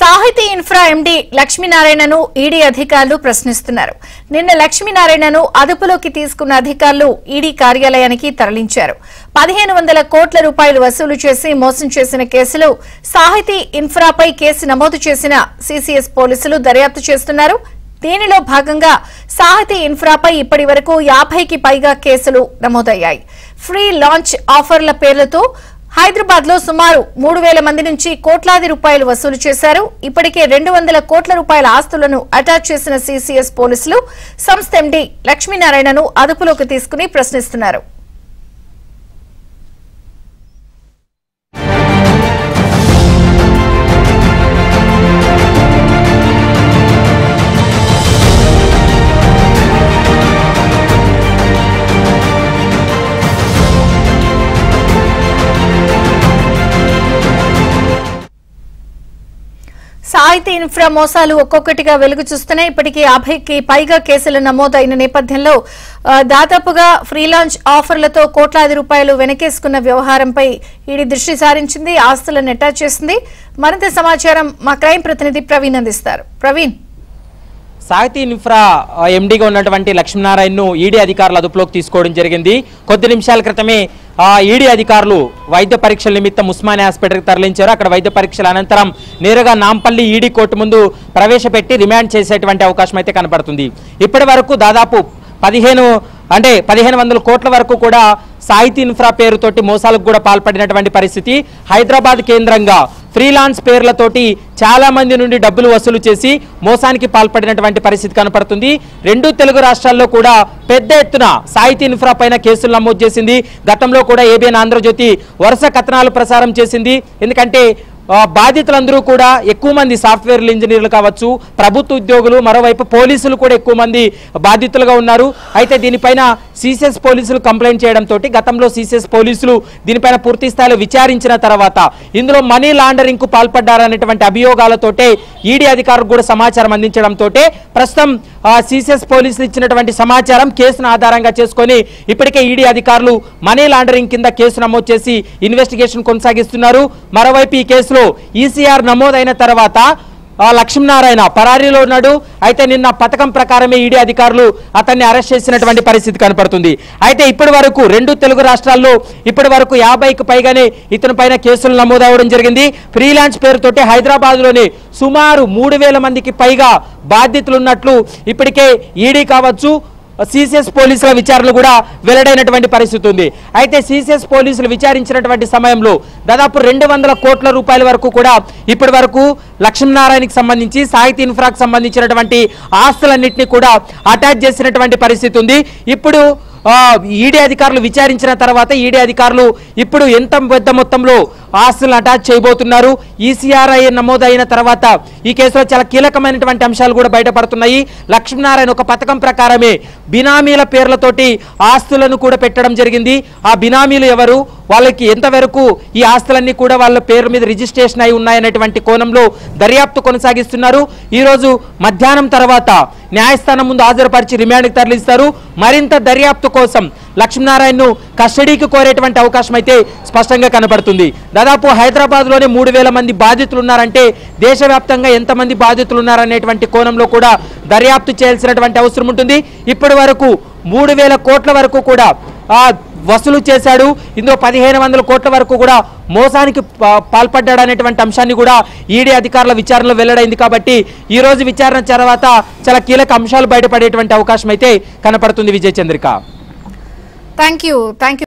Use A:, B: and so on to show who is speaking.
A: సాహితీ infra MD లక్ష్మీనారాయణను ED అధికారులు ప్రశ్నిస్తున్నారు. నిన్న లక్ష్మీనారాయణను అదుపులోకి తీసుకున్న అధికారులు ఈడీ కార్యాలయానికి తరలించారు. 1500 కోట్ల రూపాయలు వసూలు చేసి మోసం చేసిన కేసులో సాహితీ ఇన్ఫ్రాపై కేసు నమోదు చేసిన సీసీఎస్ పోలీసులు దర్యాప్తు చేస్తున్నారు. దీనిలో భాగంగా సాహితీ ఇన్ఫ్రాపై ఇప్పటి వరకు 50కి పైగా కేసులు నమోదయ్యాయి. ఫ్రీ లాంచ్ ఆఫర్ల పేర్లతో హైదరాబాద్ లో సుమారు 3000 మంది నుంచి కోట్లాది రూపాయలు వసూలు చేశారు. ఇప్పటికే 200 కోట్ల రూపాయల ఆస్తులను అటాచ్ చేసిన సీసీఎస్ పోలీసులు సంస్థ ఎండీ లక్ష్మీనారాయణను అదుపులోకి తీసుకుని ప్రశ్నిస్తున్నారు. సాహితీ ఇన్ఫ్రా మోసాలు ఒక్కొక్కటిగా వెలుగు చూస్తున్నాయి. ఇప్పటికీ 50కి పైగా కేసులు నమోదైన నేపథ్యంలో దాదాపుగా ఫ్రీ లాంచ్ ఆఫర్లతో కోట్లాది రూపాయలు వెనకేసుకున్న వ్యవహారంపై ఈడీ దృష్టి సారించింది, ఆస్తులను అటాచ్ చేసింది. మరింత సమాచారం మా క్రైమ్ ప్రతినిధి ప్రవీణ్ అందిస్తారు. ప్రవీణ్,
B: సాహితీ ఇన్ఫ్రా ఎండీగా ఉన్నటువంటి లక్ష్మీనారాయణను ఈడీ అధికారులు అదుపులోకి తీసుకోవడం జరిగింది. కొద్ది నిమిషాల క్రితమే ఈడీ అధికారులు వైద్య పరీక్షల నిమిత్తం ఉస్మానియా హాస్పిటల్కి తరలించారు. అక్కడ వైద్య పరీక్షల అనంతరం నేరుగా నాంపల్లి ఈడీ కోర్టు ముందు ప్రవేశపెట్టి రిమాండ్ చేసేటువంటి అవకాశం అయితే కనపడుతుంది. ఇప్పటి వరకు దాదాపు 1500 కోట్ల వరకు కూడా సాహితీ ఇన్ఫ్రా పేరుతోటి మోసాలకు కూడా పాల్పడినటువంటి పరిస్థితి. హైదరాబాద్ కేంద్రంగా ఫ్రీలాన్స్ పేర్లతోటి చాలా మంది నుండి డబ్బులు వసూలు చేసి మోసానికి పాల్పడినటువంటి పరిస్థితి కనపడుతుంది. 2 తెలుగు రాష్ట్రాల్లో కూడా పెద్ద ఎత్తున సాహితీ ఇన్ఫ్రా పైన కేసులు నమోదు చేసింది. గతంలో కూడా ఏబిఎన్ ఆంధ్రజ్యోతి వరుస కథనాలు ప్రసారం చేసింది. ఎందుకంటే బాధితులందరూ కూడా ఎక్కువ మంది సాఫ్ట్వేర్ ఇంజనీర్లు కావచ్చు, ప్రభుత్వ ఉద్యోగులు, మరోవైపు పోలీసులు కూడా ఎక్కువ మంది బాధితులుగా ఉన్నారు. అయితే దీనిపైన సీసీఎస్ పోలీసులు కంప్లైంట్ చేయడంతో గతంలో సీసీఎస్ పోలీసులు దీనిపైన పూర్తి స్థాయిలో విచారించిన తర్వాత ఇందులో మనీ లాండరింగ్ కు పాల్పడ్డారనేటువంటి అభియోగాలతోటే ఈడీ అధికారులకు కూడా సమాచారం అందించడంతో ప్రస్తుతం సీసీఎస్ పోలీసులు ఇచ్చినటువంటి సమాచారం కేసును ఆధారంగా చేసుకొని ఇప్పటికే ఈడీ అధికారులు మనీ లాండరింగ్ కింద కేసు నమోదు చేసి ఇన్వెస్టిగేషన్ కొనసాగిస్తున్నారు. మరోవైపు ఈ కేసులో ఈసీఆర్ నమోదైన తర్వాత లక్ష్మీనారాయణ పరారీలో ఉన్నాడు. అయితే నిన్న పథకం ప్రకారమే ఈడీ అధికారులు అతన్ని అరెస్ట్ చేసినటువంటి పరిస్థితి కనపడుతుంది. అయితే ఇప్పటి వరకు 2 తెలుగు రాష్ట్రాల్లో ఇప్పటి వరకు 50కి పైగానే ఇతని పైన కేసులు నమోదవడం జరిగింది. ఫ్రీలాన్స్ పేరుతోటి హైదరాబాద్ లోని సుమారు 3000 మందికి పైగా బాధితులున్నట్లు ఇప్పటికే ఈడీ కావచ్చు, సీసీఎస్ పోలీసుల విచారణలు కూడా వెల్లడైనటువంటి పరిస్థితి ఉంది. అయితే సీసీఎస్ పోలీసులు విచారించినటువంటి సమయంలో దాదాపు 200 కోట్ల రూపాయల వరకు కూడా ఇప్పటి వరకు లక్ష్మీనారాయణకి సంబంధించి సాహితీ ఇన్ఫ్రాకు సంబంధించినటువంటి ఆస్తులన్నింటినీ కూడా అటాచ్ చేసినటువంటి పరిస్థితి ఉంది. ఇప్పుడు ఈడీ అధికారులు విచారించిన తర్వాత ఈడీ అధికారులు ఇప్పుడు ఎంత పెద్ద మొత్తంలో ఆస్తులను అటాచ్ చేయబోతున్నారు, ఈసీఆర్ఐ నమోదైన తర్వాత ఈ కేసులో చాలా కీలకమైనటువంటి అంశాలు కూడా బయటపడుతున్నాయి. లక్ష్మీనారాయణ ఒక పథకం ప్రకారమే బినామీల పేర్లతోటి ఆస్తులను కూడా పెట్టడం జరిగింది. ఆ బినామీలు ఎవరు, వాళ్ళకి ఎంతవరకు ఈ ఆస్తులన్నీ కూడా వాళ్ళ పేరు మీద రిజిస్ట్రేషన్ అయి ఉన్నాయనేటువంటి కోణంలో దర్యాప్తు కొనసాగిస్తున్నారు. ఈరోజు మధ్యాహ్నం తర్వాత న్యాయస్థానం ముందు హాజరుపరిచి రిమాండ్కి తరలిస్తారు. మరింత దర్యాప్తు కోసం లక్ష్మీనారాయణను కస్టడీకి కోరేటువంటి అవకాశం అయితే స్పష్టంగా కనబడుతుంది. దాదాపు హైదరాబాద్లోనే 3000 మంది బాధితులు ఉన్నారంటే దేశవ్యాప్తంగా ఎంతమంది బాధితులు ఉన్నారనేటువంటి కోణంలో కూడా దర్యాప్తు చేయాల్సినటువంటి అవసరం ఉంటుంది. ఇప్పటి వరకు 3000 కోట్ల వరకు కూడా వసూలు చేశాడు. ఇందులో 1500 కోట్ల వరకు కూడా మోసానికి పాల్పడ్డాడనేటువంటి అంశాన్ని కూడా ఈడీ అధికారుల విచారణలో వెల్లడైంది. కాబట్టి ఈ రోజు విచారణ తర్వాత చాలా కీలక అంశాలు బయటపడేటువంటి అవకాశం అయితే కనపడుతుంది. Vijayachandrika,
A: thank you.